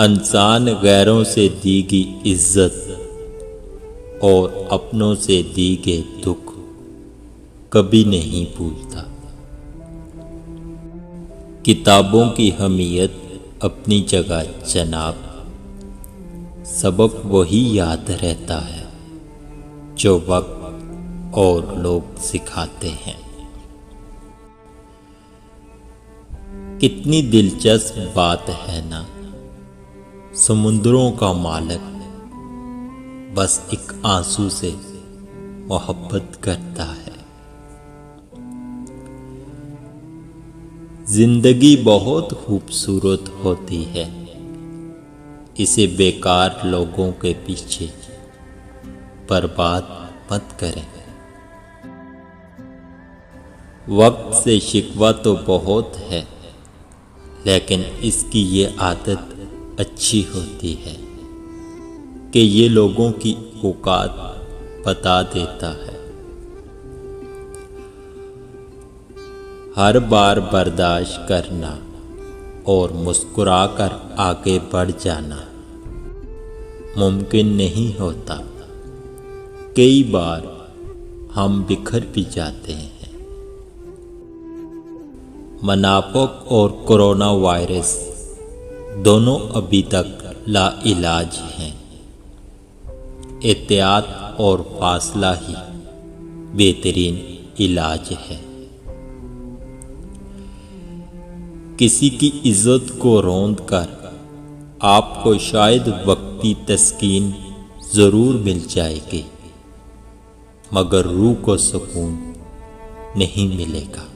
इंसान गैरों से दी गई इज्जत और अपनों से दी गए दुख कभी नहीं भूलता। किताबों की अहमियत अपनी जगह जनाब, सबक वही याद रहता है जो वक्त और लोग सिखाते हैं। कितनी दिलचस्प बात है ना, समुद्रों का मालिक बस एक आंसू से मोहब्बत करता है। जिंदगी बहुत खूबसूरत होती है, इसे बेकार लोगों के पीछे बर्बाद मत करें। वक्त से शिकवा तो बहुत है, लेकिन इसकी ये आदत अच्छी होती है कि ये लोगों की औकात बता देता है। हर बार बर्दाश्त करना और मुस्कुराकर आगे बढ़ जाना मुमकिन नहीं होता। कई बार हम बिखर भी जाते हैं। मुनाफिक और कोरोना वायरस दोनों अभी तक लाइलाज हैं। एहतियात और फासला ही बेहतरीन इलाज है। किसी की इज्जत को रौंद कर आपको शायद वक्ती तस्कीन जरूर मिल जाएगी, मगर रूह को सुकून नहीं मिलेगा।